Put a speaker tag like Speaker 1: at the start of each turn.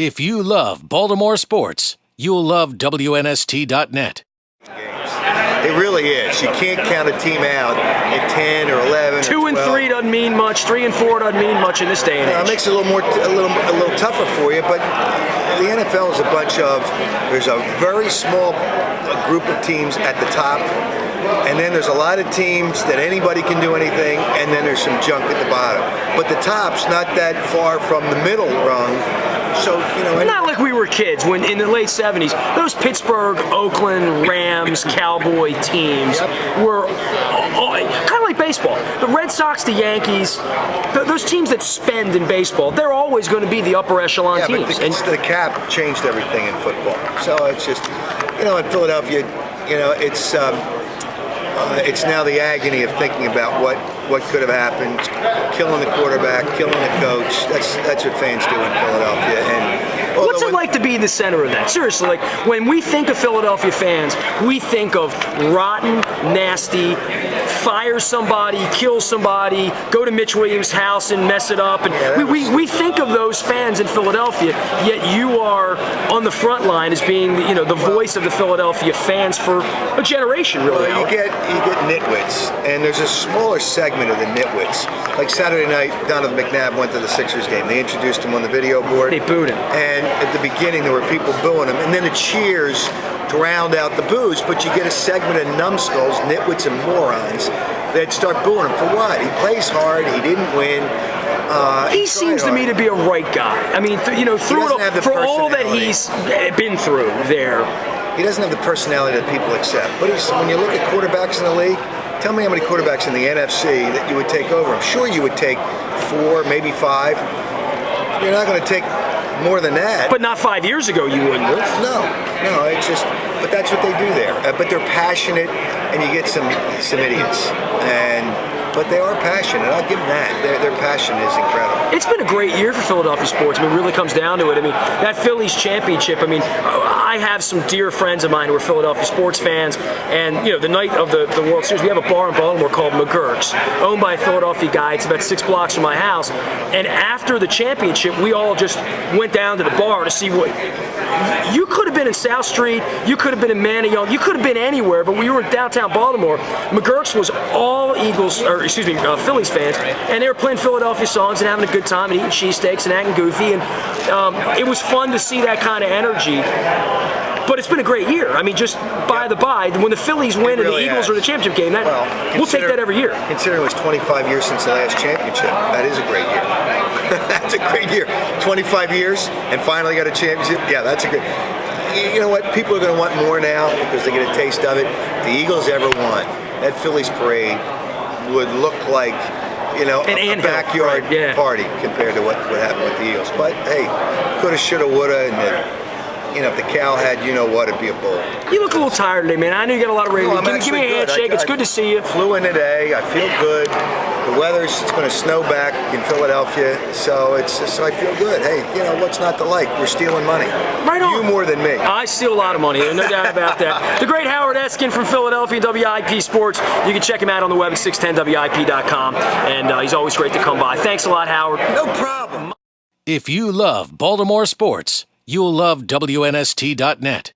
Speaker 1: If you love Baltimore sports, you'll love WNST.net.
Speaker 2: It really is. You can't count a team out at 10 or 11.
Speaker 3: 2 and 3 doesn't mean much. 3 and 4 doesn't mean much in this day and age.
Speaker 2: It makes it a little tougher for you. But the NFL is a bunch of. There's a very small group of teams at the top, and then there's a lot of teams that anybody can do anything, and then there's some junk at the bottom. But the top's not that far from the middle rung. So,
Speaker 3: not like we were kids when in the late 70s, those Pittsburgh, Oakland, Rams, Cowboy teams were kind of like baseball. The Red Sox, the Yankees, those teams that spend in baseball, they're always going to be the upper echelon teams.
Speaker 2: But the cap changed everything in football. So it's just, in Philadelphia, it's now the agony of thinking about what could have happened, killing the quarterback, killing the coach. That's what fans do in Philadelphia. And
Speaker 3: what's it like to be the center of that? Seriously, like when we think of Philadelphia fans, we think of rotten, nasty, fire somebody, kill somebody, go to Mitch Williams' house and mess it up. And we think of those fans in Philadelphia, yet you are on the front line as being the voice of the Philadelphia fans for a generation, really.
Speaker 2: Well, you get nitwits, and there's a smaller segment of the nitwits. Like Saturday night, Donovan McNabb went to the Sixers game. They introduced him on the video board.
Speaker 3: They booed him.
Speaker 2: And at the beginning, there were people booing him, and then the cheers drowned out the boos, but you get a segment of numbskulls, nitwits and morons that start booing him for what? He plays hard, he didn't win.
Speaker 3: He seems to me to be a right guy. I mean, through it all, for all that he's been through there.
Speaker 2: He doesn't have the personality that people accept. But when you look at quarterbacks in the league, tell me how many quarterbacks in the NFC that you would take over. I'm sure you would take 4, maybe 5. You're not going to take more than that.
Speaker 3: But not 5 years ago you wouldn't have.
Speaker 2: No, it's just, but that's what they do there. But they're passionate, and you get some idiots. But they are passionate. I'll give them that. Their passion is incredible.
Speaker 3: It's been a great year for Philadelphia sports. I mean, it really comes down to it. I mean, that Phillies championship, I have some dear friends of mine who are Philadelphia sports fans, and, the night of the World Series, we have a bar in Baltimore called McGurk's, owned by a Philadelphia guy. It's about 6 blocks from my house. And after the championship, we all just went down to the bar to see what... You could have been in South Street, you could have been in Manayunk, you could have been anywhere, but we were in downtown Baltimore. McGurk's was all Phillies fans, and they were playing Philadelphia songs and having a good time and eating cheesesteaks and acting goofy, and it was fun to see that kind of energy. But it's been a great year. I mean, just by the by, when the Phillies win and the Eagles are in the championship game, we'll take that every year.
Speaker 2: Considering it was 25 years since the last championship, that is a great year. That's a great year. 25 years and finally got a championship. Yeah, that's a good. You know what? People are going to want more now because they get a taste of it. If the Eagles ever won, that Phillies parade would look like, a backyard party compared to what happened with the Eagles. But hey, coulda, shoulda, woulda, and if the cow had, it'd be a bull.
Speaker 3: You look a little tired today, man. I know you got a lot of radio. Give me a handshake. It's good to see you.
Speaker 2: Flew in today. I feel good. The it's going to snow back in Philadelphia, so I feel good. Hey, what's not to like? We're stealing money.
Speaker 3: Right on.
Speaker 2: You more than me.
Speaker 3: I steal a lot of money, no doubt about that. The great Howard Eskin from Philadelphia, WIP Sports. You can check him out on the web at 610WIP.com, and he's always great to come by. Thanks a lot, Howard.
Speaker 2: No problem.
Speaker 1: If you love Baltimore sports, you'll love WNST.net.